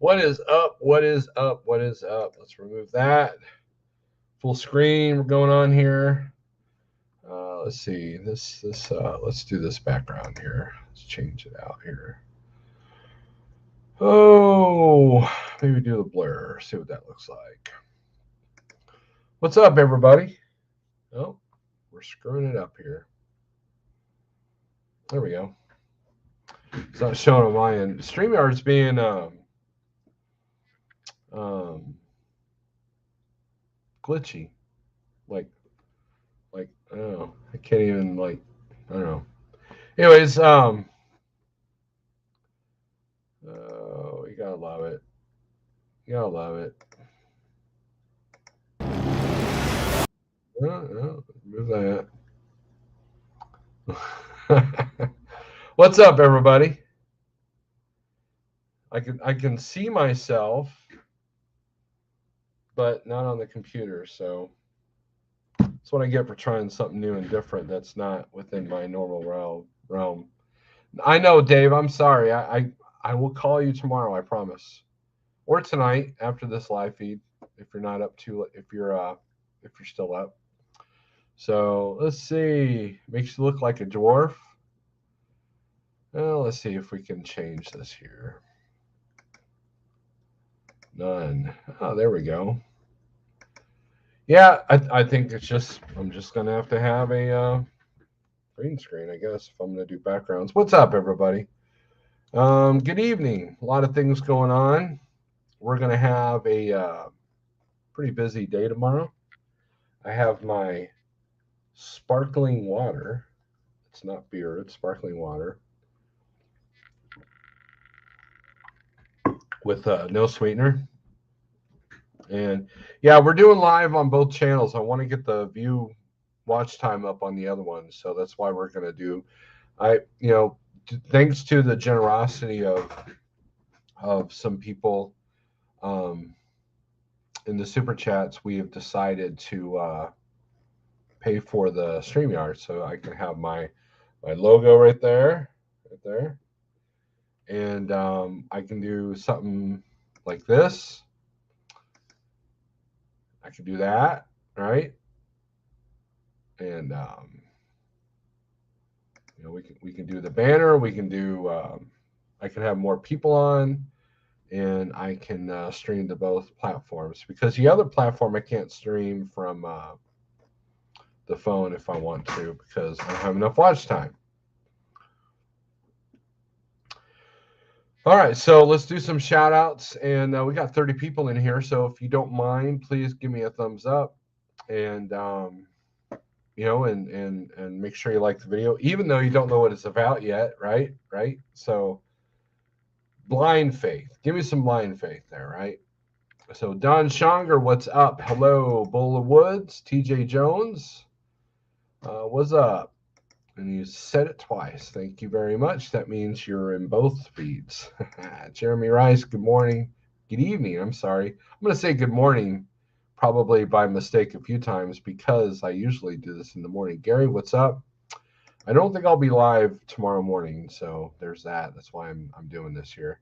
What is up? What is up? What is up? Let's remove that. Full screen going on here. Let's see. Let's do this background here. Let's change it out here. Oh, maybe do the blur. See what that looks like. What's up, everybody? Oh, we're screwing it up here. There we go. It's not showing on my end. StreamYard's being glitchy. Like I don't know. I can't even I don't know. Anyways, oh, you gotta love it. You gotta love it. Move that. What's up, everybody? I can see myself, but not on the computer. So that's what I get for trying something new and different. That's not within my normal realm. I know, Dave. I'm sorry. I will call you tomorrow. I promise, or tonight after this live feed. If you're not up to, if you're still up. So let's see. Makes you look like a dwarf. Well, let's see if we can change this here. None. Oh, there we go. Yeah, I think it's just, I'm just going to have a green screen, I guess, if I'm going to do backgrounds. What's up, everybody? Good evening. A lot of things going on. We're going to have a pretty busy day tomorrow. I have my sparkling water. It's not beer, it's sparkling water with no sweetener. And yeah, we're doing live on both channels. I want to get the view watch time up on the other one, so that's why we're going to do. Thanks to the generosity of some people in the super chats, we have decided to pay for the StreamYard, so I can have my logo right there, and I can do something like this. I can do that, right? And we can do the banner. We can do. I can have more people on, and I can stream to both platforms, because the other platform I can't stream from the phone if I want to, because I don't have enough watch time. All right, so let's do some shout outs, and we got 30 people in here, so if you don't mind, please give me a thumbs up, and and make sure you like the video, even though you don't know what it's about yet, right? So blind faith, give me some blind faith there, right? So Don Shonger, what's up? Hello, Bowl of Woods, TJ Jones, what's up? And you said it twice. Thank you very much. That means you're in both feeds. Jeremy Rice, good morning. Good evening. I'm sorry. I'm going to say good morning, probably by mistake a few times, because I usually do this in the morning. Gary, what's up? I don't think I'll be live tomorrow morning, so there's that. That's why I'm doing this here.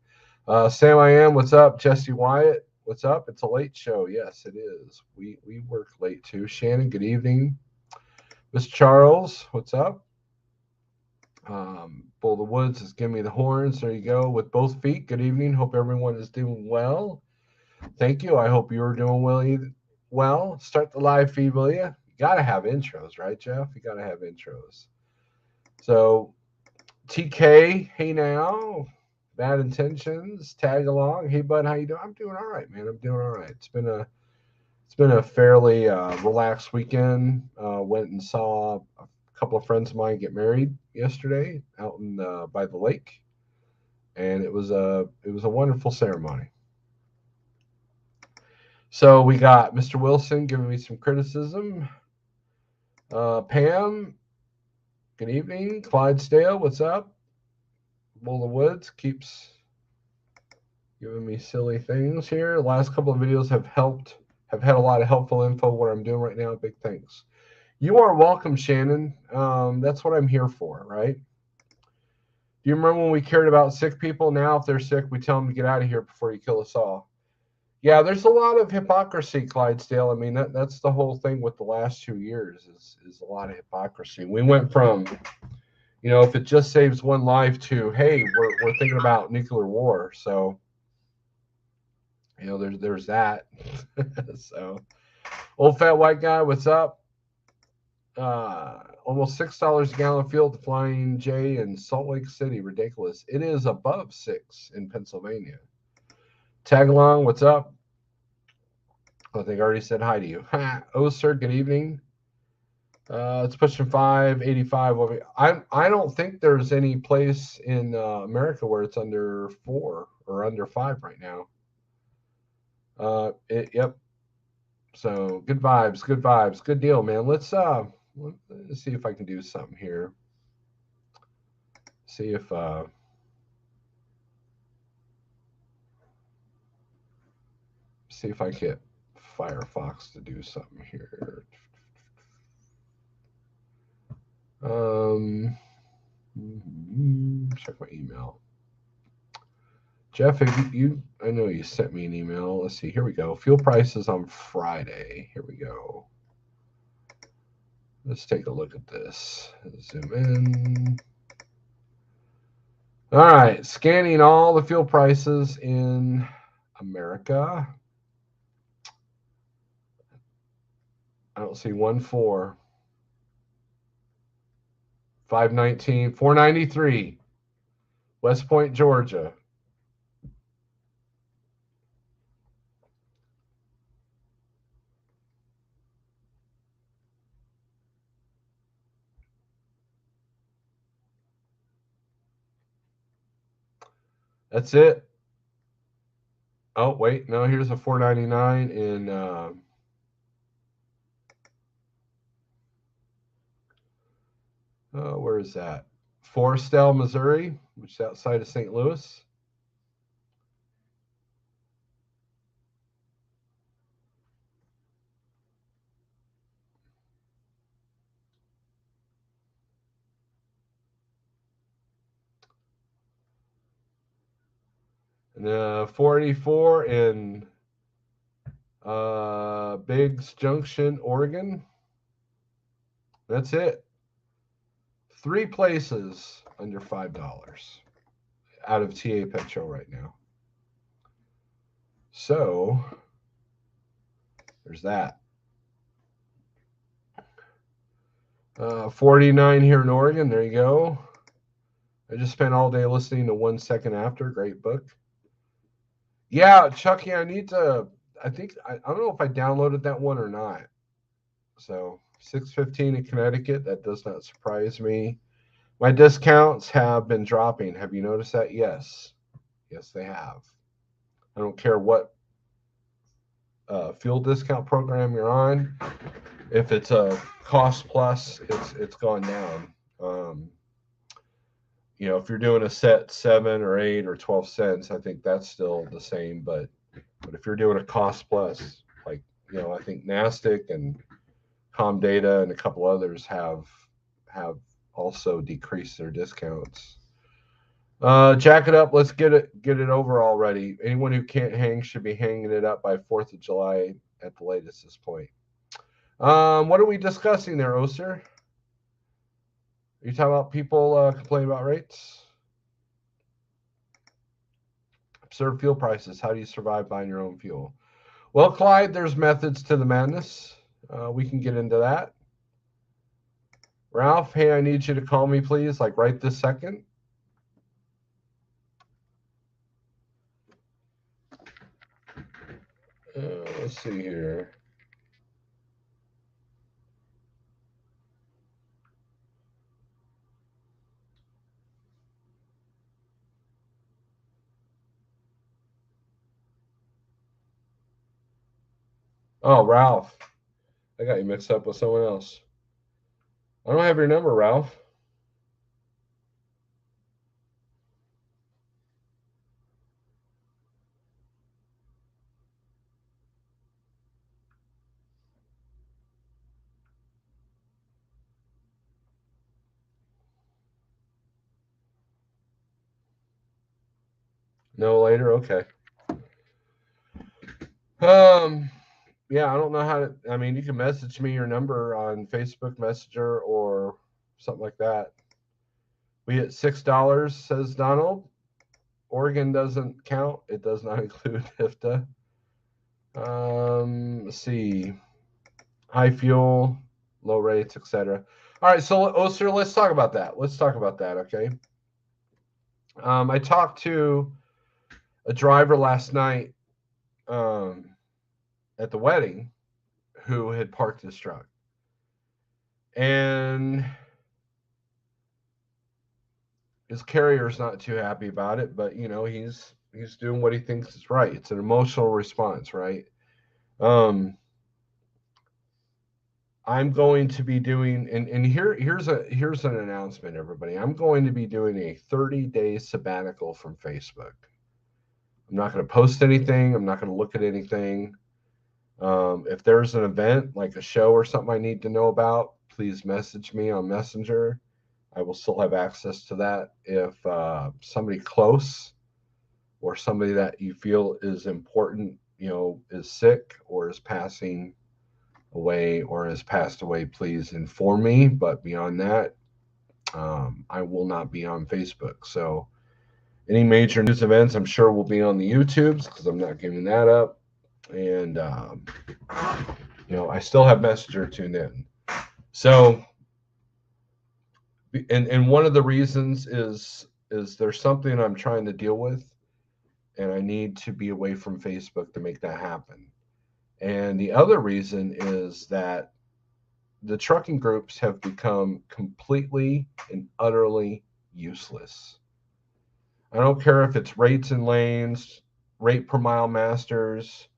Sam I am, what's up? Jesse Wyatt, what's up? It's a late show. Yes, it is. We work late too. Shannon, good evening. Miss Charles, what's up? Bull of the Woods is giving me the horns. There you go. With both feet. Good evening. Hope everyone is doing well. Thank you. I hope you're doing well. Start the live feed, will you? You got to have intros, right, Jeff? You got to have intros. So, TK, hey now. Bad intentions. Tag along. Hey, bud, how you doing? I'm doing all right, man. I'm doing all right. It's been a fairly relaxed weekend. Went and saw a couple of friends of mine get married yesterday out in by the lake, and it was a wonderful ceremony. So we got Mr. Wilson giving me some criticism. Pam, good evening. Clydesdale, what's up? Bull of Woods keeps giving me silly things here. The last couple of videos have had a lot of helpful info. What I'm doing right now, big thanks. You are welcome, Shannon. That's what I'm here for, right? Do you remember when we cared about sick people? Now, if they're sick, we tell them to get out of here before you kill us all. Yeah, there's a lot of hypocrisy, Clydesdale. I mean, that's the whole thing with the last 2 years is a lot of hypocrisy. We went from, if it just saves one life to, hey, we're thinking about nuclear war. So, there's that. So, old fat white guy, what's up? Almost $6 a gallon fuel at the Flying J in Salt Lake City. Ridiculous. It is above 6 in Pennsylvania. Tag along, what's up? I think I already said hi to you. Oh, sir, good evening. It's pushing 585. I don't think there's any place in America where it's under 4 or under 5 right now. Yep. So good vibes, good deal, man. Let's see if I can do something here. See if I get Firefox to do something here. Check my email. Jeff, I know you sent me an email. Let's see. Here we go. Fuel prices on Friday. Here we go. Let's take a look at this. Zoom in. All right. Scanning all the fuel prices in America. I don't see 1.4. 519, 493. West Point, Georgia. That's it. Oh, wait. No, here's a 499 in where is that? Forestell, Missouri, which is outside of St. Louis. And 484 in Biggs Junction, Oregon. That's it. 3 places under $5 out of TA Petro right now. So there's that. 49 here in Oregon. There you go. I just spent all day listening to 1 Second After. Great book. Yeah, Chucky, I don't know if I downloaded that one or not. So 615 in Connecticut. That does not surprise me. My discounts have been dropping. Have you noticed that? Yes. Yes, they have. I don't care what fuel discount program you're on. If it's a cost plus, it's gone down. If you're doing a set 7 or 8 or 12 cents, I think that's still the same. But if you're doing a cost plus, like I think Nastic and Comdata and a couple others have also decreased their discounts. Jack it up. Let's get it over already. Anyone who can't hang should be hanging it up by 4th of July at the latest this point. What are we discussing there, Oster? Are you talking about people complaining about rates? Observe fuel prices. How do you survive buying your own fuel? Well, Clyde, there's methods to the madness. We can get into that. Ralph, hey, I need you to call me, please, like right this second. Let's see here. Oh, Ralph. I got you mixed up with someone else. I don't have your number, Ralph. No later? Okay. Yeah, I don't know how to. I mean, you can message me your number on Facebook Messenger or something like that. We hit $6, says Donald. Oregon doesn't count. It does not include HIFTA. Let's see. High fuel, low rates, etc. All right, so let's talk about that. Let's talk about that, okay? I talked to a driver last night at the wedding who had parked his truck. And his carrier's not too happy about it, but he's doing what he thinks is right. It's an emotional response, right? I'm going to be doing, and here's an announcement, everybody. I'm going to be doing a 30-day sabbatical from Facebook. I'm not going to post anything. I'm not going to look at anything. If there's an event like a show or something I need to know about, please message me on Messenger. I will still have access to that. If somebody close or somebody that you feel is important, is sick or is passing away or has passed away, please inform me. But beyond that, I will not be on Facebook. So any major news events, I'm sure will be on the YouTubes because I'm not giving that up. And I still have Messenger tuned in. So, and one of the reasons is there's something I'm trying to deal with, and I need to be away from Facebook to make that happen. And the other reason is that the trucking groups have become completely and utterly useless. I don't care if it's rates and lanes, rate per mile masters,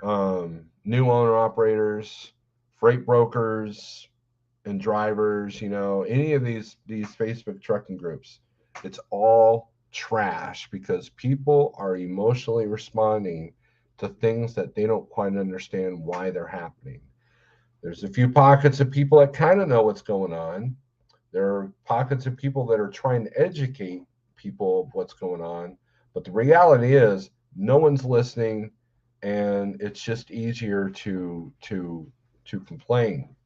new owner operators, freight brokers, and drivers. Any of these Facebook trucking groups, it's all trash because people are emotionally responding to things that they don't quite understand why they're happening. There's a few pockets of people that kind of know what's going on. There are pockets of people that are trying to educate people of what's going on. But the reality is, no one's listening, and it's just easier to complain.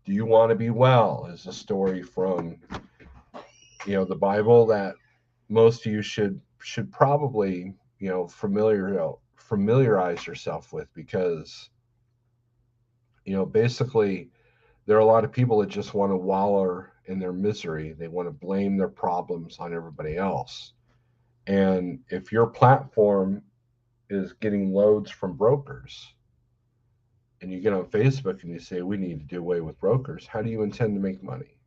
Do you want to be well? Is a story from the Bible that most of you should probably familiarize yourself with, because basically there are a lot of people that just want to wallow in their misery. They want to blame their problems on everybody else. And if your platform is getting loads from brokers and you get on Facebook and you say, we need to do away with brokers, how do you intend to make money?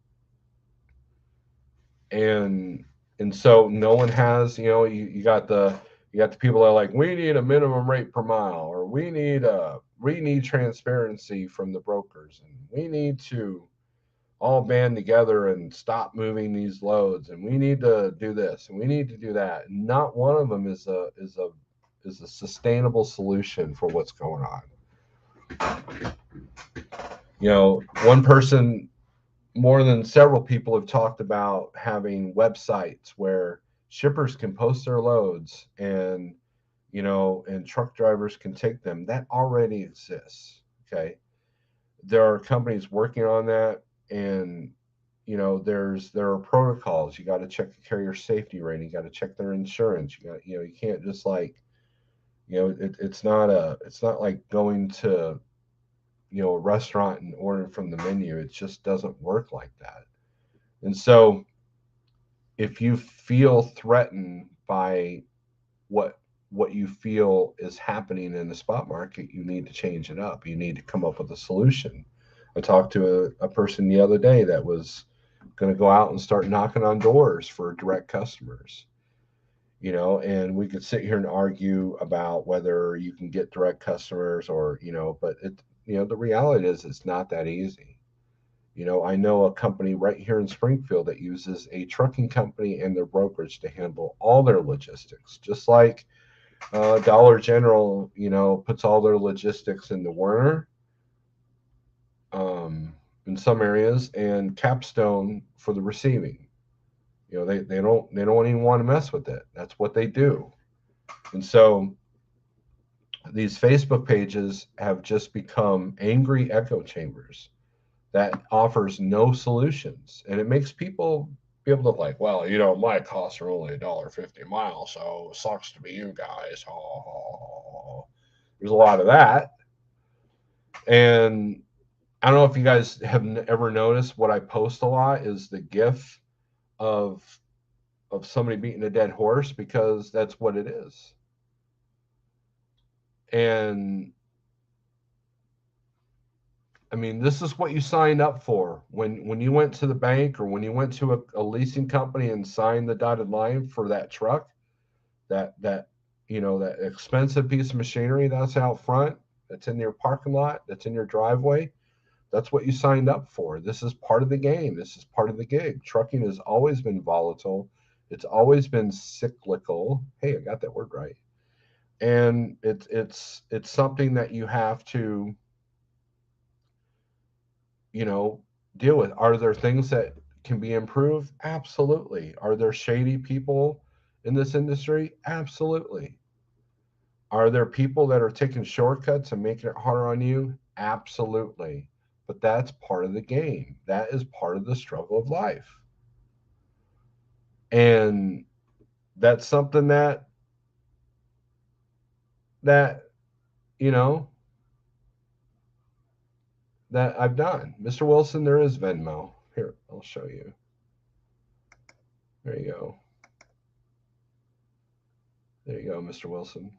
And so no one has, you got the people that are like, we need a minimum rate per mile, or we need transparency from the brokers, and we need to all band together and stop moving these loads, and we need to do this and we need to do that. Not one of them is a sustainable solution for what's going on. One person, more than several people have talked about having websites where shippers can post their loads, and and truck drivers can take them. That already exists. Okay. There are companies working on that, and there are protocols. You got to check the carrier safety rating. You got to check their insurance. You can't just like, it's not like going to a restaurant and ordering from the menu. It just doesn't work like that. And so if you feel threatened by what you feel is happening in the spot market, you need to change it up. You need to come up with a solution. I talked to a person the other day that was going to go out and start knocking on doors for direct customers. And we could sit here and argue about whether you can get direct customers or, but the reality is it's not that easy. I know a company right here in Springfield that uses a trucking company and their brokerage to handle all their logistics, just like Dollar General, puts all their logistics into Werner, in some areas, and Capstone for the receiving. They don't even want to mess with it. That's what they do. And so these Facebook pages have just become angry echo chambers that offers no solutions. And it makes people be able to like, well, you know, my costs are only $1.50 a mile, so it sucks to be you guys. Oh. There's a lot of that. And I don't know if you guys have ever noticed what I post a lot is the GIF of somebody beating a dead horse, because that's what it is. And I mean, this is what you signed up for when you went to the bank or when you went to a leasing company and signed the dotted line for that truck, that you know, that expensive piece of machinery that's out front, that's in your parking lot, that's in your driveway. That's what you signed up for. This is part of the game. This is part of the gig. Trucking has always been volatile. It's always been cyclical. Hey, I got that word right. And it's something that you have to, you know, deal with. Are there things that can be improved? Absolutely. Are there shady people in this industry? Absolutely. Are there people that are taking shortcuts and making it harder on you? Absolutely. But that's part of the game. That is part of the struggle of life. And that's something that you know that I've done. Mr. Wilson, there is Venmo. Here, I'll show you. There you go. There you go, Mr. Wilson.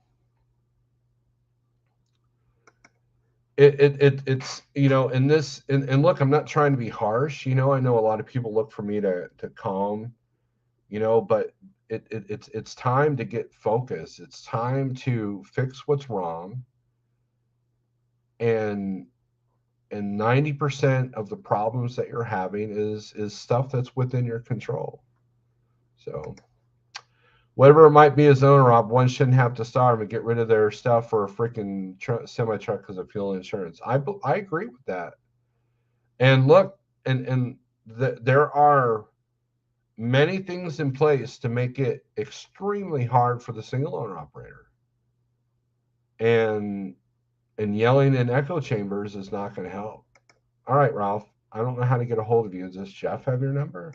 It's, you know, in this, and look, I'm not trying to be harsh. You know, I know a lot of people look for me to calm, you know, but it's time to get focused. It's time to fix what's wrong, and 90% of the problems that you're having is stuff that's within your control. So whatever it might be, as owner op, one shouldn't have to starve and get rid of their stuff for a freaking semi truck because of fuel insurance. I agree with that. And look, and there are many things in place to make it extremely hard for the single owner operator. And yelling in echo chambers is not going to help. All right, Ralph. I don't know how to get a hold of you. Does Jeff have your number?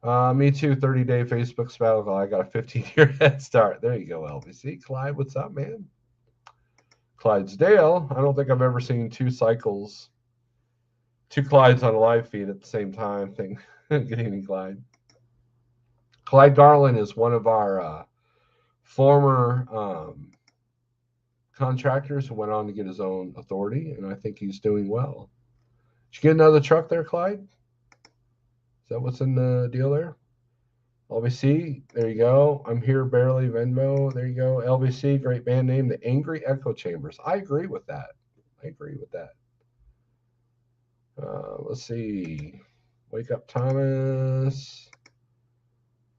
Me too. 30-day Facebook Sabbatical. I got a 15-year head start. There you go, LBC. Clyde, what's up, man? Clydesdale. I don't think I've ever seen two Clydes on a live feed at the same time. Good evening, Clyde. Clyde Garland is one of our former contractors who went on to get his own authority, and I think he's doing well. Did you get another truck there, Clyde? Is that what's in the deal there? LBC, there you go. I'm here barely. Venmo, there you go. LBC, great band name. The Angry Echo Chambers. I agree with that. Let's see. Wake Up Thomas.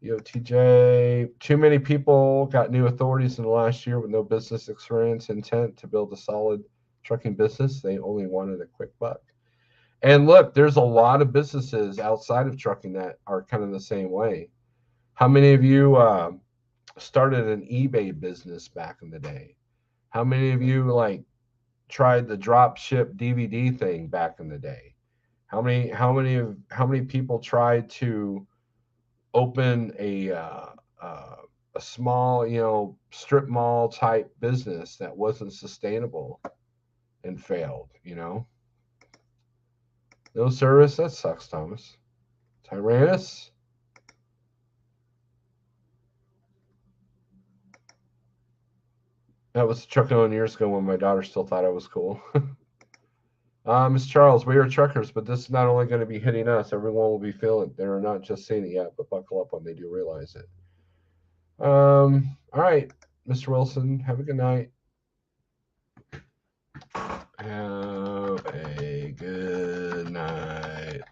EOTJ. Too many people got new authorities in the last year with no business experience intent to build a solid trucking business. They only wanted a quick buck. And look, there's a lot of businesses outside of trucking that are kind of the same way. How many of you started an eBay business back in the day? How many of you like tried the drop ship DVD thing back in the day? How many people tried to open a small, you know, strip mall type business that wasn't sustainable and failed, you know? No service, that sucks, Thomas. Tyrannus. That was trucking on years ago when my daughter still thought I was cool. Miss Charles, we are truckers, but this is not only going to be hitting us. Everyone will be feeling it. They're not just seeing it yet, but buckle up when they do realize it. All right, Mr. Wilson, have a good night. Have a good night,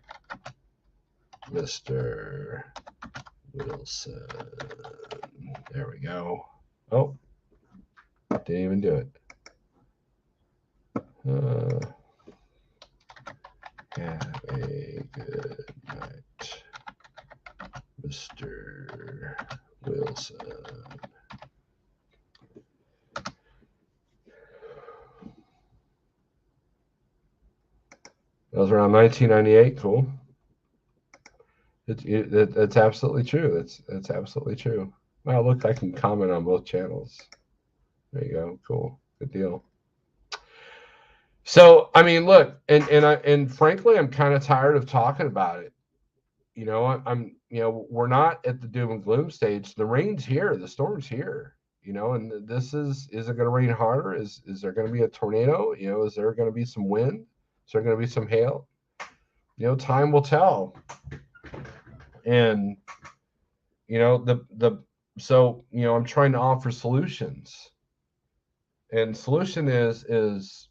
Mr. Wilson. There we go. Oh, didn't even do it. Have a good night, Mr. Wilson. That was around 1998. Cool. It's absolutely true. That's absolutely true. Wow, look, I can comment on both channels. There you go. Cool. Good deal. So, I mean, look, and frankly, I'm kind of tired of talking about it. I'm we're not at the doom and gloom stage. The rain's here, the storm's here. And this is it going to rain harder? Is there going to be a tornado? Is there going to be some wind? Is there going to be some hail? Time will tell. And I'm trying to offer solutions. And solution is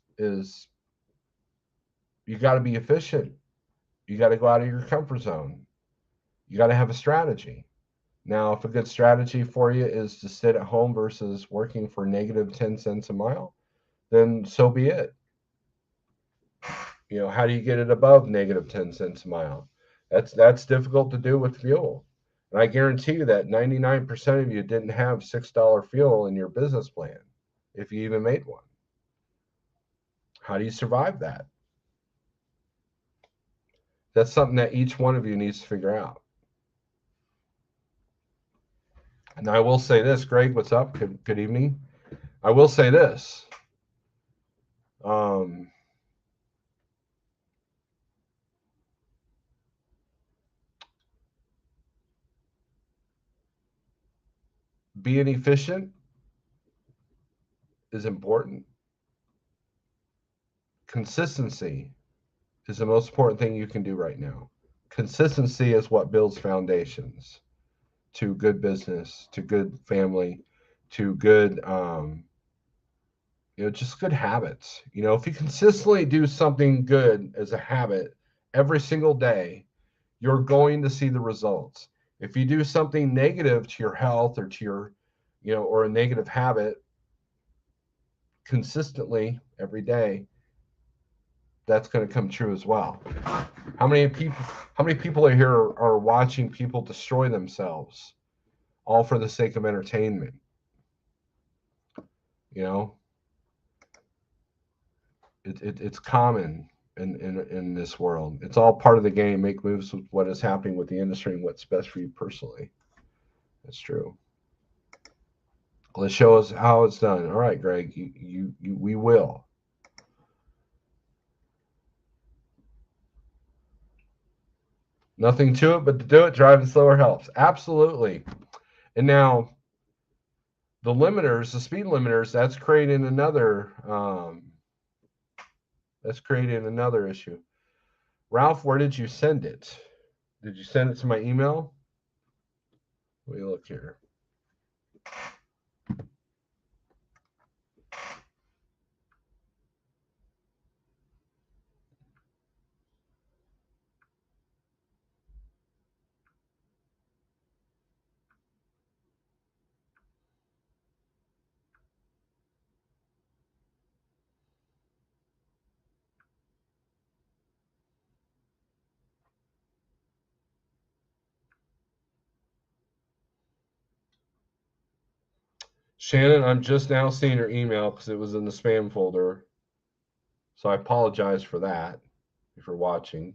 you got to be efficient. You got to go out of your comfort zone. You got to have a strategy. Now, if a good strategy for you is to sit at home versus working for negative 10 cents a mile, then so be it. How do you get it above negative 10 cents a mile? That's difficult to do with fuel. And I guarantee you that 99% of you didn't have $6 fuel in your business plan, if you even made one. How do you survive that? That's something that each one of you needs to figure out. And I will say this, Greg, what's up? Good evening. I will say this. Being efficient is important. Consistency is the most important thing you can do right now. Consistency is what builds foundations to good business, to good family, to good, just good habits. If you consistently do something good as a habit every single day, you're going to see the results. If you do something negative to your health or to your, or a negative habit consistently every day, that's going to come true as well. How many people are here are watching people destroy themselves, all for the sake of entertainment? It's common in this world. It's all part of the game. Make moves with what is happening with the industry and what's best for you personally. That's true. Let's show us how it's done. All right, Greg, we will. Nothing to it but to do it. Driving slower helps. Absolutely. And now the limiters, the speed limiters, that's creating another issue. Ralph, where did you send it? Did you send it to my email? Let me look here. Shannon, I'm just now seeing your email because it was in the spam folder. So I apologize for that if you're watching.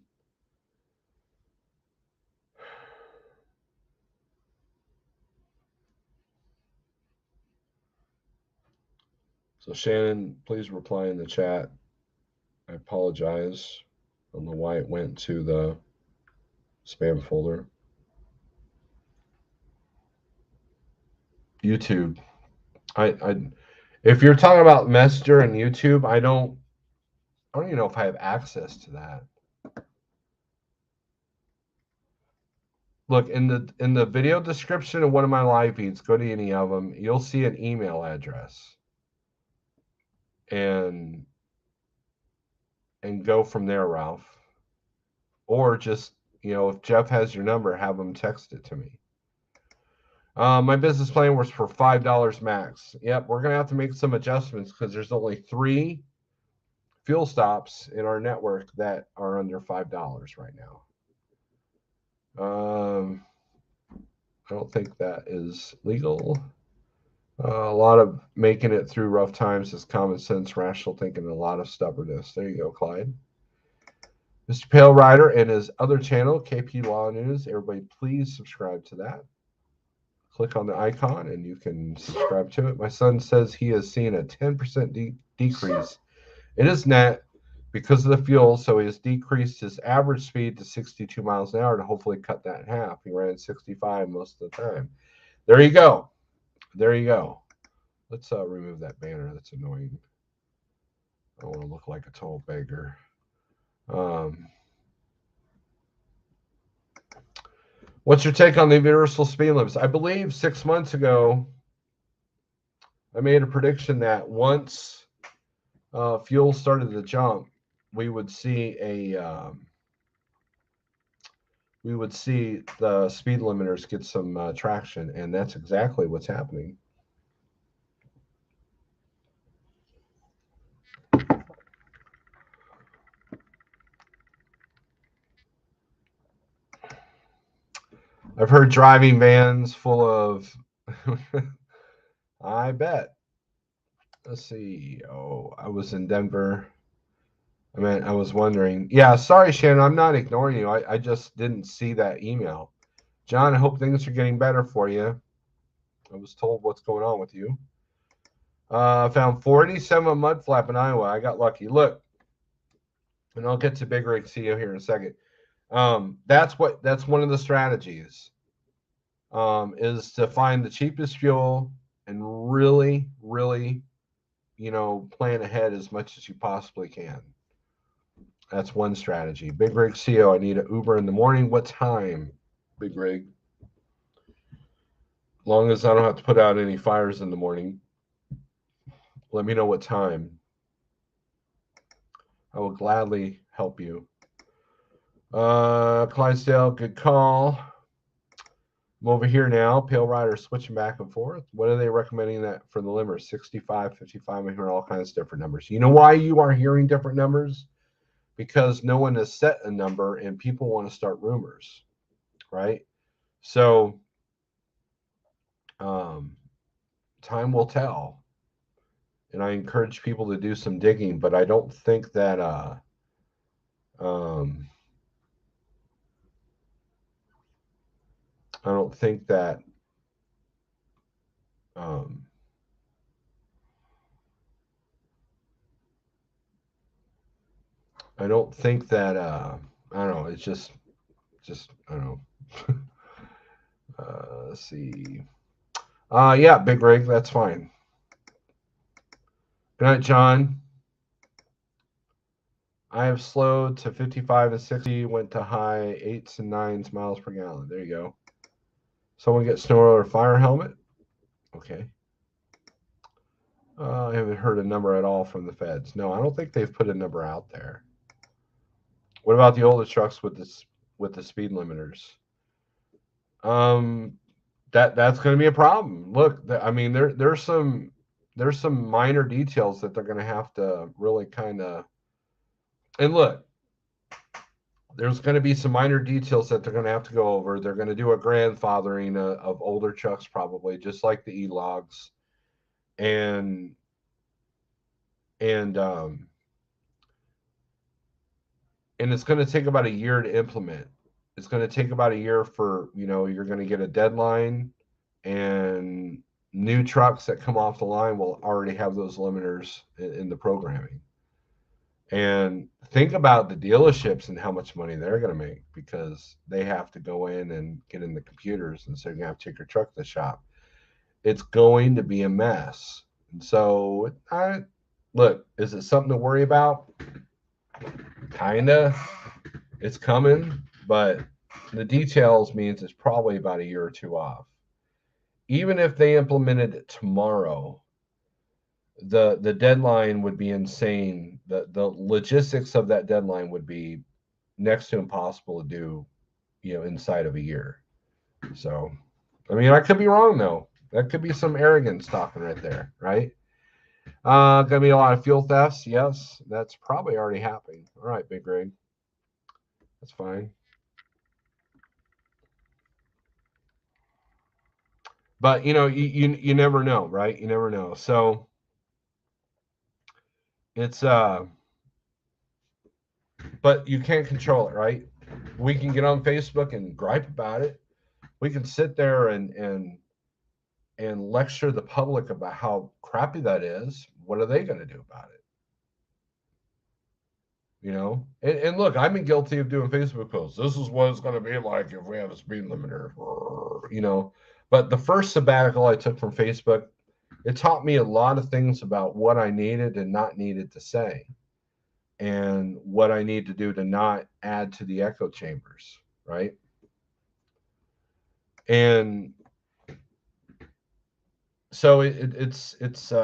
So Shannon, please reply in the chat. I apologize. I don't know why it went to the spam folder. YouTube. If you're talking about Messenger and YouTube, I don't even know if I have access to that. Look, in the video description of one of my live feeds, go to any of them, you'll see an email address. And go from there, Ralph. Or just, if Jeff has your number, have him text it to me. My business plan was for $5 max. Yep, we're going to have to make some adjustments because there's only 3 fuel stops in our network that are under $5 right now. I don't think that is legal. A lot of making it through rough times is common sense, rational thinking, and a lot of stubbornness. There you go, Clyde. Mr. Pale Rider and his other channel, KP Law News. Everybody, please subscribe to that. Click on the icon and you can subscribe to it. My son says he has seen a 10% decrease in his net because of the fuel, so he has decreased his average speed to 62 miles an hour to hopefully cut that in half. He ran 65 most of the time. There you go. There you go. Let's remove that banner. That's annoying. I don't want to look like a total beggar. What's your take on the universal speed limits? I believe 6 months ago, I made a prediction that once fuel started to jump, we would see the speed limiters get some traction, and that's exactly what's happening. I've heard driving vans full of I bet. Let's see. Oh, I was in Denver. I was wondering. Yeah, sorry, Shannon. I'm not ignoring you. I just didn't see that email. John, I hope things are getting better for you. I was told what's going on with you. I found 47 mud flap in Iowa. I got lucky. Look, and I'll get to Big Rig CEO here in a second. That's one of the strategies. Is to find the cheapest fuel and really, really, plan ahead as much as you possibly can. That's one strategy. Big Rig CEO, I need an Uber in the morning. What time, Big Rig? As long as I don't have to put out any fires in the morning, let me know what time. I will gladly help you. Clydesdale, good call. I'm over here now. Pale Rider switching back and forth. What are they recommending that for the limiter? 65, 55. I'm hearing all kinds of different numbers. You know why you are hearing different numbers? Because no one has set a number and people want to start rumors, right? So time will tell. And I encourage people to do some digging, but I don't think that I don't think that I don't know, it's just I don't know. Let's see. Yeah, Big Rig, that's fine. Good night, John. I have slowed to 55 and 60, went to high 8s and 9s miles per gallon. There you go. Someone get snow or fire helmet? Okay. I haven't heard a number at all from the feds. No, I don't think they've put a number out there. What about the older trucks with the speed limiters? That's going to be a problem. Look, I mean, there's some minor details that they're going to have to really kind of. And look, there's going to be some minor details that they're going to have to go over. They're going to do a grandfathering of older trucks, probably just like the e-logs, and it's going to take about a year to implement. It's going to take about a year for you're going to get a deadline, and new trucks that come off the line will already have those limiters in the programming. And think about the dealerships and how much money they're going to make because they have to go in and get in the computers, and so you're going to have to take your truck to the shop. It's going to be a mess. And so, look, is it something to worry about? Kinda. It's coming, but the details means it's probably about a year or two off. Even if they implemented it tomorrow, the deadline would be insane. The logistics of that deadline would be next to impossible to do, inside of a year. So, I mean, I could be wrong though. That could be some arrogance talking right there, right? Gonna be a lot of fuel thefts. Yes, that's probably already happening. All right, Big Rig. That's fine. But you never know, right? You never know. So it's but you can't control it, right? We can get on Facebook and gripe about it. We can sit there and lecture the public about how crappy that is. What are they going to do about it? You know, and look, I've been guilty of doing Facebook posts. This is what it's going to be like if we have a speed limiter, you know. But the first sabbatical I took from Facebook, it taught me a lot of things about what I needed and not needed to say, and what I need to do to not add to the echo chambers, right? And so it's what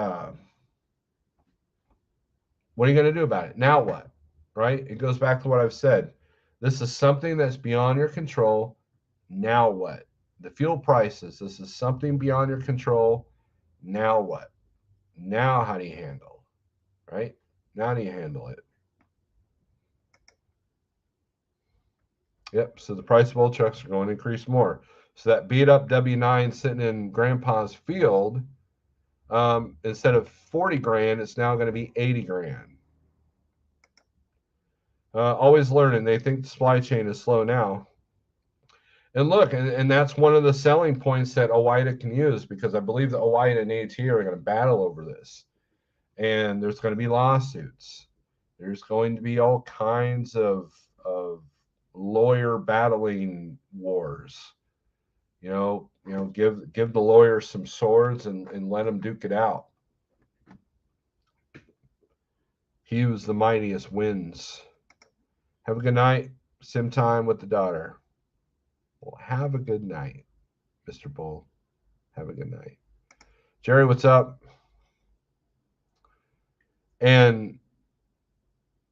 are you going to do about it? Now what? Right? It goes back to what I've said. This is something that's beyond your control. Now what? The fuel prices, this is something beyond your control. Now what? Now how do you handle? Right? Now how do you handle it? Yep. So the price of old trucks are going to increase more. So that beat up W9 sitting in grandpa's field, instead of 40 grand, it's now going to be 80 grand. Always learning. They think the supply chain is slow now. And look, and that's one of the selling points that OOIDA can use, because I believe that OOIDA and AT are going to battle over this. And there's going to be lawsuits. There's going to be all kinds of lawyer battling wars. Give the lawyers some swords and let them duke it out. He who's the mightiest wins. Have a good night. Sim time with the daughter. Well, have a good night, Mr. Bull. Have a good night. Jerry, what's up? And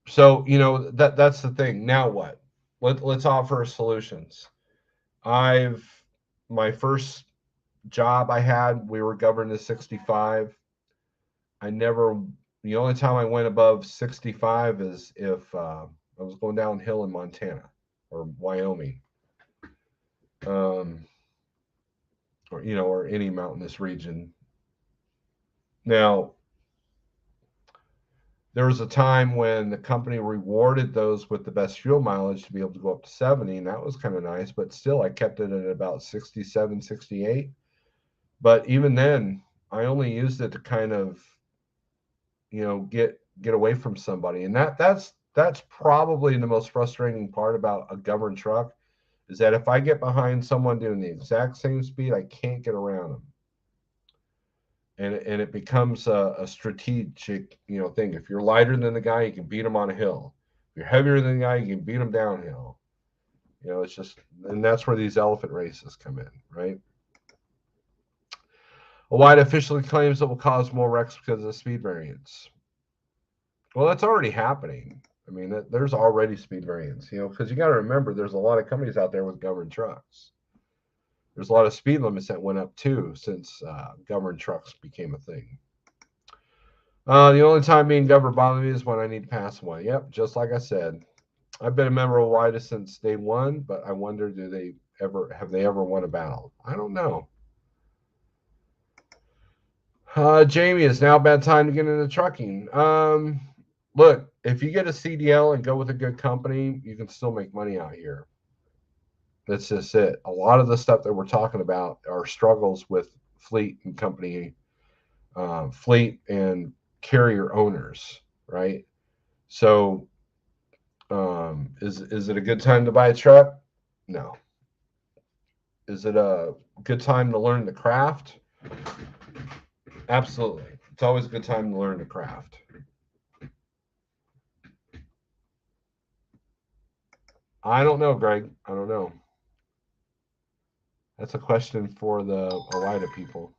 so, that's the thing. Now what? Let's offer solutions. My first job I had, we were governed to 65. The only time I went above 65 is if I was going downhill in Montana or Wyoming, or any mountainous region. Now, there was a time when the company rewarded those with the best fuel mileage to be able to go up to 70, and that was kind of nice, but still I kept it at about 67, 68. But even then, I only used it to kind of, get away from somebody. And that's probably the most frustrating part about a governed truck, is that if I get behind someone doing the exact same speed, I can't get around them. And it becomes a strategic, thing. If you're lighter than the guy, you can beat him on a hill. If you're heavier than the guy, you can beat him downhill. It's just, and that's where these elephant races come in, right? OOIDA officially claims it will cause more wrecks because of the speed variance. Well, that's already happening. I mean, there's already speed variance, because you got to remember, there's a lot of companies out there with governed trucks. There's a lot of speed limits that went up too since governed trucks became a thing. The only time being governed bothers me is when I need to pass one. Yep, just like I said. I've been a member of OOIDA since day one, but I wonder, have they ever won a battle? I don't know. Jamie, it's now a bad time to get into trucking. Look, if you get a CDL and go with a good company, you can still make money out here. That's just it. A lot of the stuff that we're talking about are struggles with fleet and company, fleet and carrier owners, right? So, is it a good time to buy a truck? No. Is it a good time to learn the craft? Absolutely. It's always a good time to learn the craft. I don't know, Greg. I don't know. That's a question for the OOIDA people.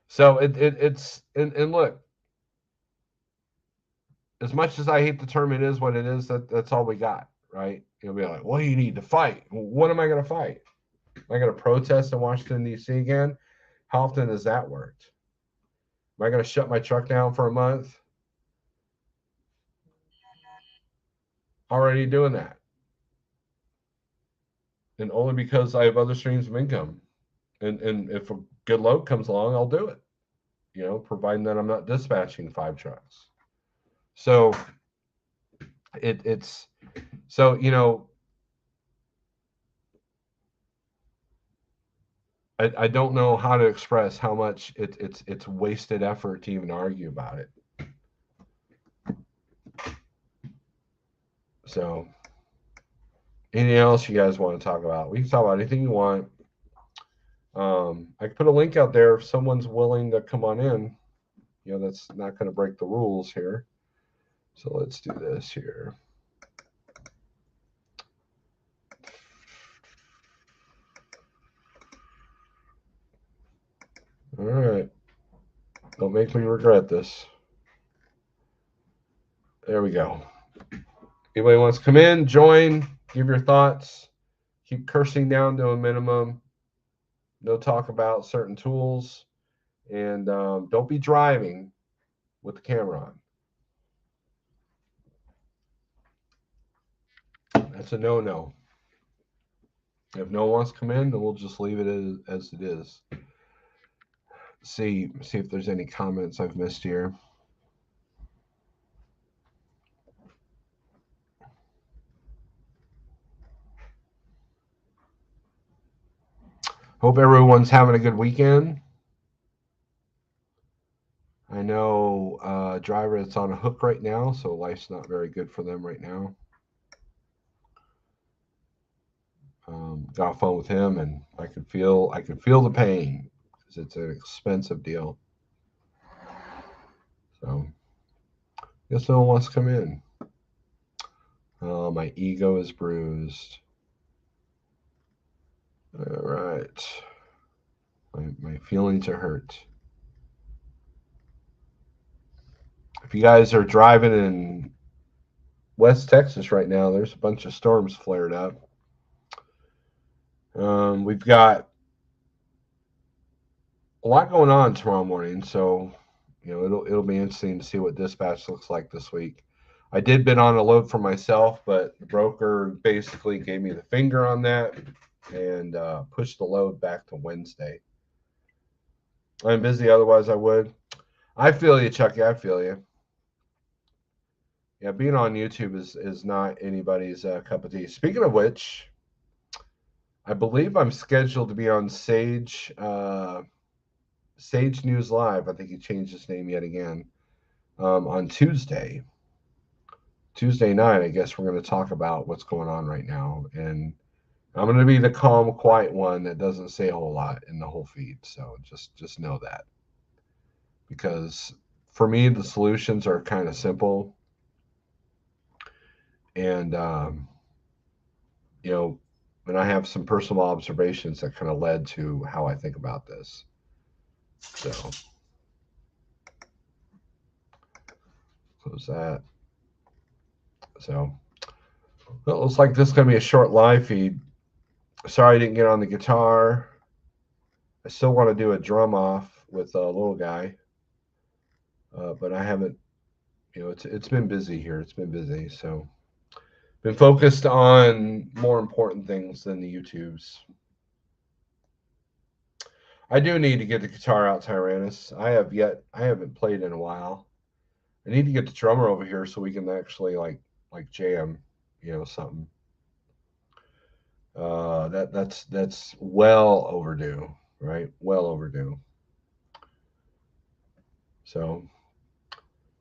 So it's and look, as much as I hate the term, it is what it is. That's all we got, right? You'll be like, well, you need to fight. What am I going to fight? Am I going to protest in Washington, D.C. again? How often has that worked? Am I going to shut my truck down for a month? Already doing that. And only because I have other streams of income. And if a good load comes along, I'll do it, providing that I'm not dispatching 5 trucks. So it's so, you know, I don't know how to express how much it's wasted effort to even argue about it. So anything else you guys want to talk about? We can talk about anything you want. I can put a link out there if someone's willing to come on in. You know, that's not going to break the rules here. So let's do this here. All right. Don't make me regret this. There we go. Anybody wants to come in, join, give your thoughts, keep cursing down to a minimum. No talk about certain tools, and don't be driving with the camera on. That's a no-no. If no one wants to come in, then we'll just leave it as it is. See if there's any comments I've missed here. Hope everyone's having a good weekend. I know a driver that's on a hook right now, so life's not very good for them right now. Got a phone with him, and I could feel the pain because it's an expensive deal. So, guess no one wants to come in. My ego is bruised. All right, my feelings are hurt. If you guys are driving in West Texas right now, there's a bunch of storms flared up. We've got a lot going on tomorrow morning, so you know it'll be interesting to see what dispatch looks like this week. I did bid on a load for myself, but the broker basically gave me the finger on that and pushed the load back to Wednesday. I'm busy, otherwise I would. I feel you, Chucky. I feel you. Yeah, being on YouTube is not anybody's cup of tea. Speaking of which, I believe I'm scheduled to be on Sage News Live. I think he changed his name yet again on Tuesday. Tuesday night, I guess we're going to talk about what's going on right now, and I'm going to be the calm, quiet one that doesn't say a whole lot in the whole feed. So just know that, because for me the solutions are kind of simple, and you know, and I have some personal observations that kind of led to how I think about this. So close that. So well, it looks like this is going to be a short live feed. Sorry I didn't get on the guitar. I still want to do a drum off with a little guy, but I haven't. You know, it's been busy here. It's been busy, so been focused on more important things than the YouTubes. I do need to get the guitar out, Tyrannus. I haven't played in a while. I need to get the drummer over here so we can actually like jam, you know, something. That's well overdue, right? Well overdue. So,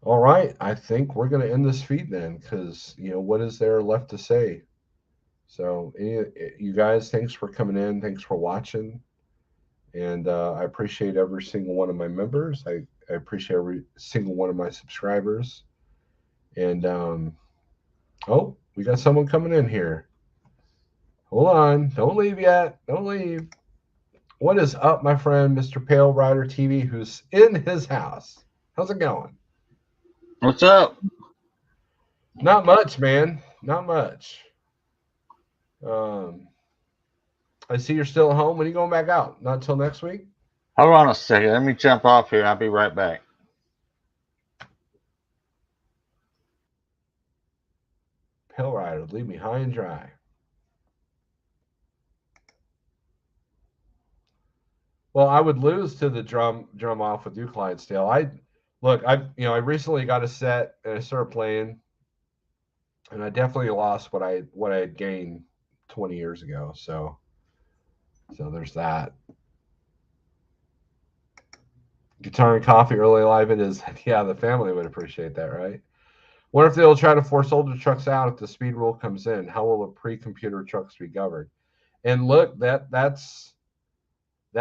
all right, I think we're going to end this feed then, because you know what is there left to say. So, you guys, thanks for coming in. Thanks for watching. And I appreciate every single one of my members. I appreciate every single one of my subscribers. And oh, we got someone coming in here. Hold on. Don't leave yet. Don't leave. What is up, my friend, Mr. Pale Rider TV, who's in his house? How's it going? What's up? Not much, man. Not much. I see you're still at home. When are you going back out? Not until next week? Hold on a second. Let me jump off here. I'll be right back. Pale Rider, leave me high and dry. Well, I would lose to the drum off with you, Clydesdale. Look, I recently got a set and I started playing, and I definitely lost what I had gained 20 years ago. So there's that. Guitar and coffee early life. It is. Yeah, the family would appreciate that, right? What if they'll try to force older trucks out if the speed rule comes in? How will the pre-computer trucks be governed? And look, that's they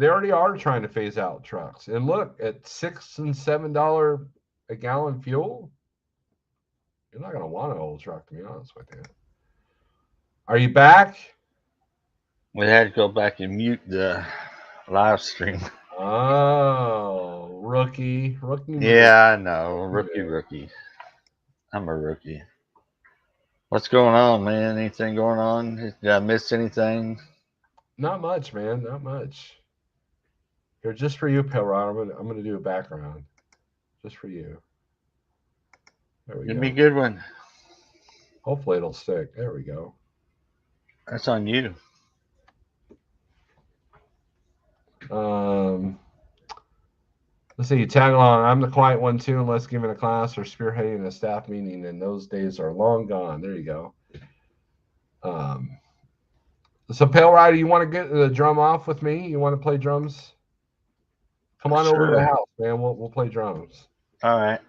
already are trying to phase out trucks. And look, at $6 and $7 a gallon fuel, you're not gonna want an old truck, to be honest with you. Are you back? We had to go back and mute the live stream. Oh, rookie move. Yeah, I know. Rookie. I'm a rookie. What's going on, man? Anything going on? Did I miss anything? Not much, man. Not much. Here, just for you, Pilrod. I'm gonna do a background, just for you. There we Give me a go. good one. Hopefully it'll stick. There we go. That's on you. Let's see. Tag along. I'm the quiet one too, unless given a class or spearheading a staff meeting, and those days are long gone. There you go. So Pale Rider, you want to get the drum off with me? You want to play drums? Come on over to the Sure. house, man. We'll play drums. All right.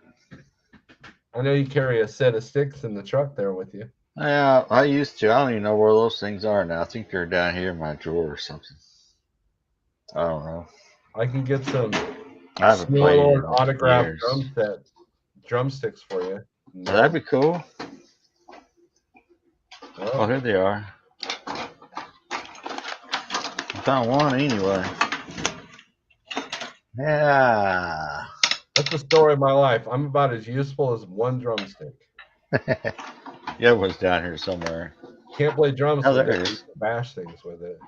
I know you carry a set of sticks in the truck there with you. Yeah, I used to. I don't even know where those things are now. I think they're down here in my drawer or something. I don't know. I can get some I haven't played in autographed years. drumsticks for you. Well, that'd be cool. Oh, Oh, here they are. I found one anyway. Yeah. that's the story of my life. I'm about as useful as one drumstick. The other one's down here somewhere. Can't play drums Oh, with there it. it You is. can bash things with it.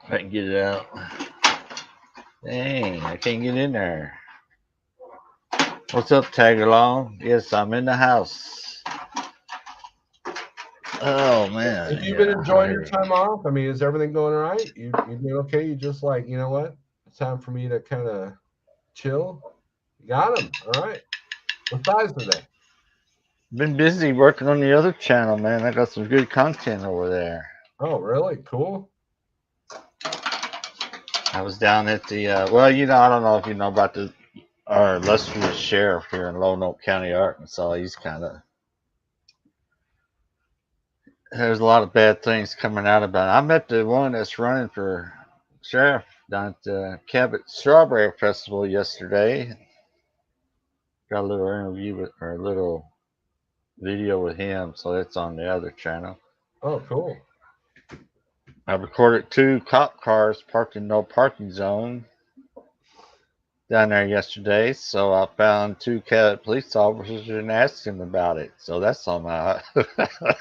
I can get it out. Dang, I can't get in there. What's up, Tag Along? Yes, I'm in the house. Oh man. Have you been enjoying your time off? I mean, is everything going all right? You doing okay? You just like, you know what? It's time for me to kind of chill. You got them. All right. What size are they? Been busy working on the other channel, man. I got some good content over there. Oh, really? Cool. I was down at the well, I don't know if you know about our illustrious sheriff here in Lonoke County, Arkansas. He's kind of there's a lot of bad things coming out about it. I met the one that's running for sheriff down at the Cabot Strawberry Festival yesterday. Got a little interview with or a little video with him, so that's on the other channel. Oh, cool. I recorded 2 cop cars parked in no parking zone down there yesterday, so I found 2 police officers and asked them about it. So that's on my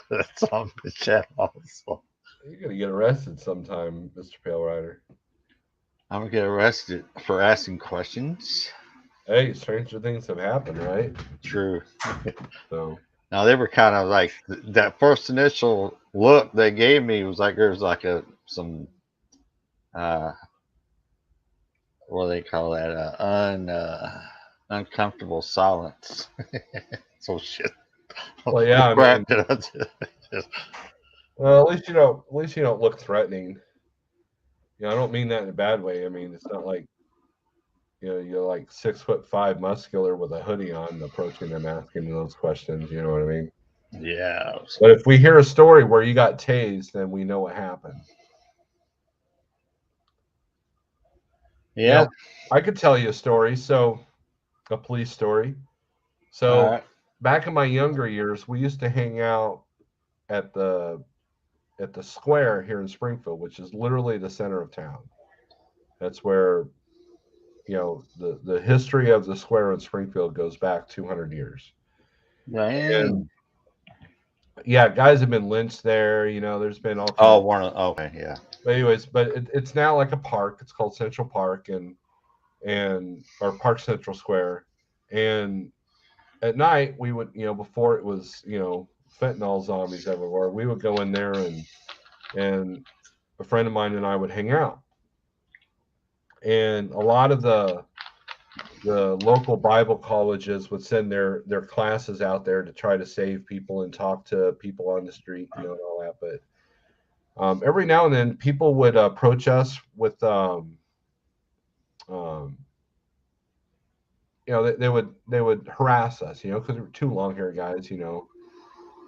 that's on the channel. So You're gonna get arrested sometime, Mr. Pale Rider. I'm gonna get arrested for asking questions. Hey, stranger things have happened, right? True. So Now they were kind of like that first initial look they gave me was like there was like some uh what do they call that uncomfortable silence. So shit. well, yeah, I Crap mean, did I just well, at least you don't look threatening. I don't mean that in a bad way. I mean, it's not like you're like 6'5" muscular with a hoodie on approaching them asking those questions, you know what I mean? yeah. But if we hear a story where you got tased, then we know what happened. Yeah. I could tell you a story, a police story. All So right. back in my younger years, we used to hang out at the square here in Springfield, which is literally the center of town. That's where the history of the square in Springfield goes back 200 years. And Dang. yeah, guys have been lynched there. There's been all kinds Oh, of. okay, yeah. But anyways, it's now like a park. It's called Central Park and or Park Central Square. And at night we would, before it was, fentanyl zombies everywhere, we would go in there and a friend of mine and I would hang out. and a lot of the local Bible colleges would send their classes out there to try to save people and talk to people on the street, and all that. But every now and then, people would approach us with, they would harass us, because we're two long haired guys,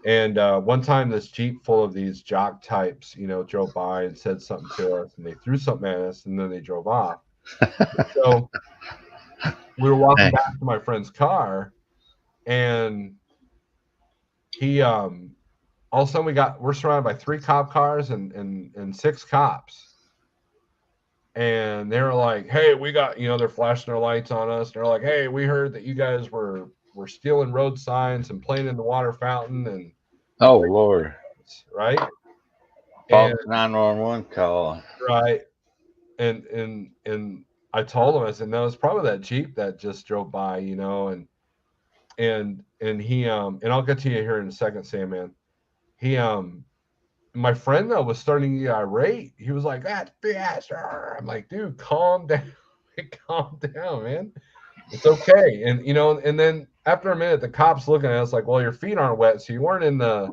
And one time, this Jeep full of these jock types, drove by and said something to us, and they threw something at us, and then they drove off. So we were walking back to my friend's car, and he, all of a sudden, we're surrounded by 3 cop cars and 6 cops. And they were like, "Hey, we got," they're flashing their lights on us. They're like, "Hey, we heard that you guys were stealing road signs and playing in the water fountain." And oh Lord, right? False 911 call. Right. And I told him, I said, "No, it's probably that Jeep that just drove by, and he and I'll get to you here in a second, Sam, man. He my friend though was starting to get irate. He was like, "That's BS." I'm like, "Dude, calm down." Calm down, man. It's okay. And and then after a minute, the cops looking at us like, "Well, your feet aren't wet, so you weren't in the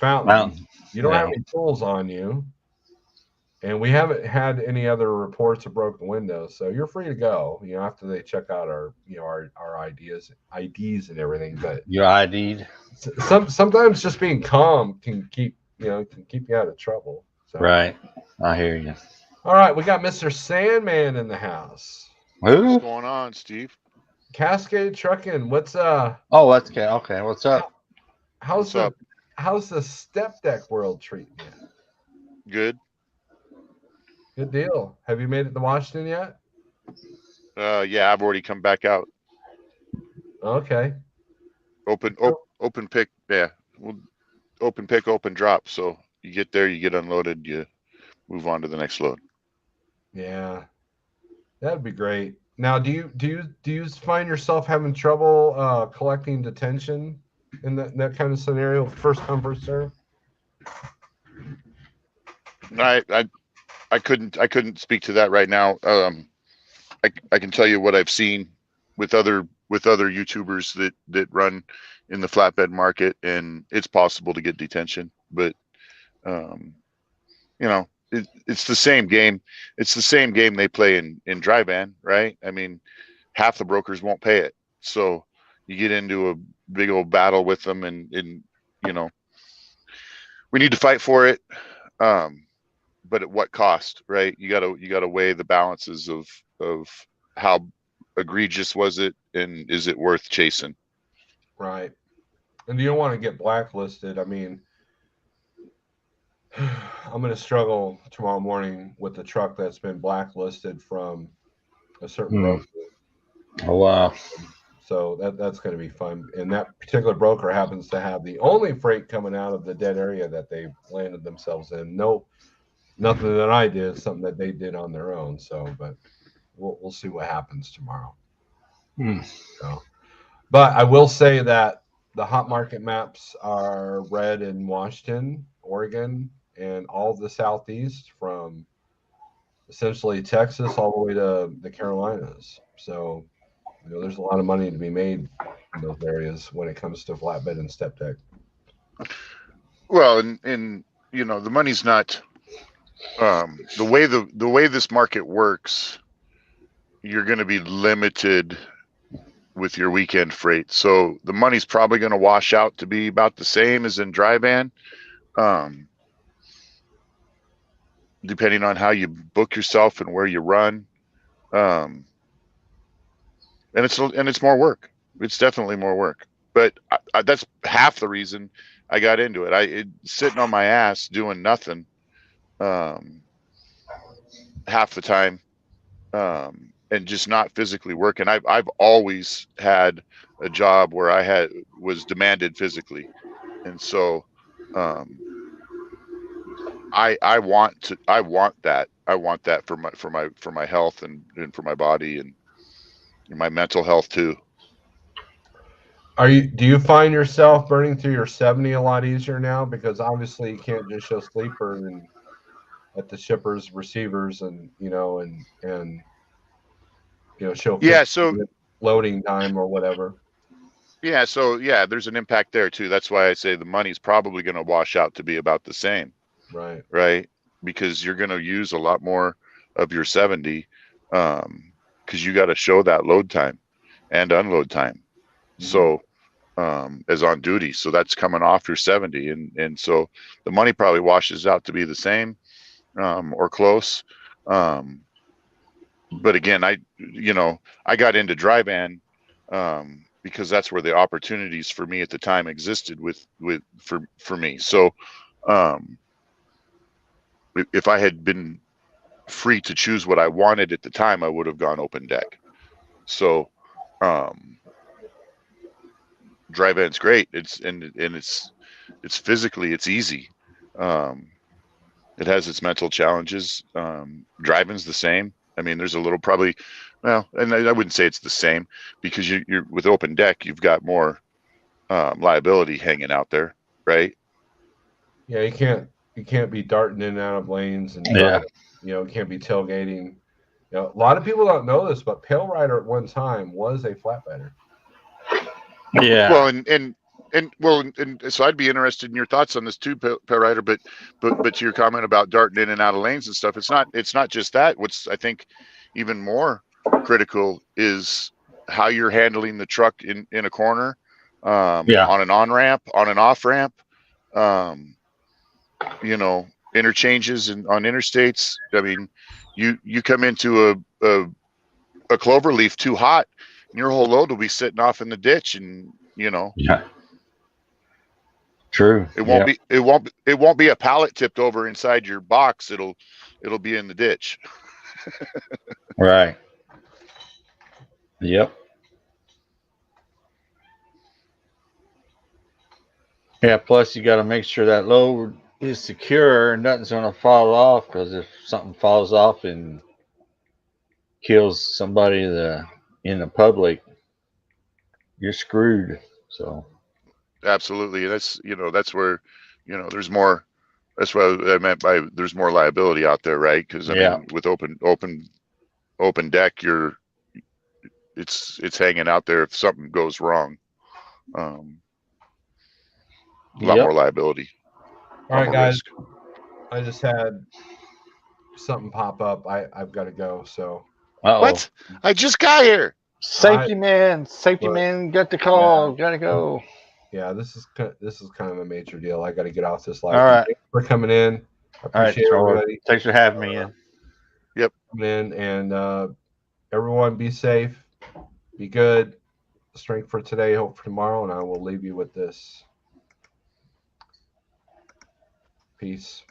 fountain. You don't have any tools on you, and we haven't had any other reports of broken windows, so you're free to go." After they check out our our IDs and everything. But you're ID'd. Sometimes just being calm can keep you out of trouble. So. Right, I hear you. All right, we got Mr. Sandman in the house. What's going on, Steve? Cascade Trucking. What's Oh, that's okay. Okay, what's up? How's the step deck world treating you? Good. Good deal. Have you made it to Washington yet? Yeah, I've already come back out. Okay. Open pick. Yeah, open pick, open drop. So you get there, you get unloaded, you move on to the next load. Yeah, that'd be great. Now, do you find yourself having trouble collecting detention in that kind of scenario? First come, first serve. I couldn't speak to that right now. I can tell you what I've seen with other YouTubers that run in the flatbed market, and it's possible to get detention, but it's the same game. It's the same game they play in dry van, right? I mean, half the brokers won't pay it, so you get into a big old battle with them, and we need to fight for it. But at what cost, right? You gotta weigh the balances of how egregious was it, and is it worth chasing? Right. And you don't want to get blacklisted. I mean, I'm going to struggle tomorrow morning with the truck that's been blacklisted from a certain broker. Oh wow. So that's going to be fun. And that particular broker happens to have the only freight coming out of the dead area that they've landed themselves in. Nothing that I did, something that they did on their own. So, but we'll see what happens tomorrow. So, but I will say that the hot market maps are red in Washington, Oregon, and all of the Southeast, from essentially Texas all the way to the Carolinas. So, there's a lot of money to be made in those areas when it comes to flatbed and step deck. Well, and the money's not the way this market works. You're going to be limited with your weekend freight, so the money's probably going to wash out to be about the same as in dry van, depending on how you book yourself and where you run. And it's more work. It's definitely more work, but that's half the reason I got into it. Sitting on my ass doing nothing half the time, and just not physically working. I've always had a job where I was demanded physically, and so I want that. I want that for my health and for my body and my mental health too. Do you find yourself burning through your 70 a lot easier now? Because obviously you can't just show sleeper and at the shippers, receivers, and show Yeah. 15-minute loading time or whatever. Yeah. So yeah, there's an impact there too. That's why I say the money's probably going to wash out to be about the same. Right. Right. Because you're going to use a lot more of your 70, because you got to show that load time and unload time. So, as on duty, so that's coming off your 70, and so the money probably washes out to be the same, or close. But again, I got into dry van, because that's where the opportunities for me at the time existed for me. So, if I had been free to choose what I wanted at the time, I would have gone open deck. So, dry van's great. It's physically, it's easy. It has its mental challenges. Driving's the same. I mean, there's a little probably, well, and I wouldn't say it's the same, because you're with open deck, you've got more liability hanging out there, right? Yeah, you can't be darting in and out of lanes, and you can't be tailgating. A lot of people don't know this, but Pale Rider at one time was a flatbedder. Yeah. Well, and so I'd be interested in your thoughts on this too, Pale Rider. But to your comment about darting in and out of lanes and stuff, it's not just that. What's, I think, even more critical is how you're handling the truck in a corner, on an on ramp, on an off ramp, interchanges and on interstates. I mean, you come into a clover leaf too hot, and your whole load will be sitting off in the ditch, and Yeah. True. it won't be a pallet tipped over inside your box. It'll be in the ditch. Right. Yep. Yeah. Plus, you got to make sure that load is secure and nothing's going to fall off, because if something falls off and kills somebody in the public, you're screwed. So. Absolutely. That's where, there's more. That's what I meant by there's more liability out there, right? Because I mean, with open deck, it's hanging out there if something goes wrong. A lot more liability. All right, guys. Risk. I just had something pop up. I've got to go. So. What? I just got here. Safety man, got the call. Yeah. Gotta go. Yeah, this is kind of a major deal. I got to get off this live. All right. Thanks for coming in. I appreciate everybody. Thanks for having me in. Yep. Coming in, and everyone be safe, be good. Strength for today, hope for tomorrow, and I will leave you with this. Peace.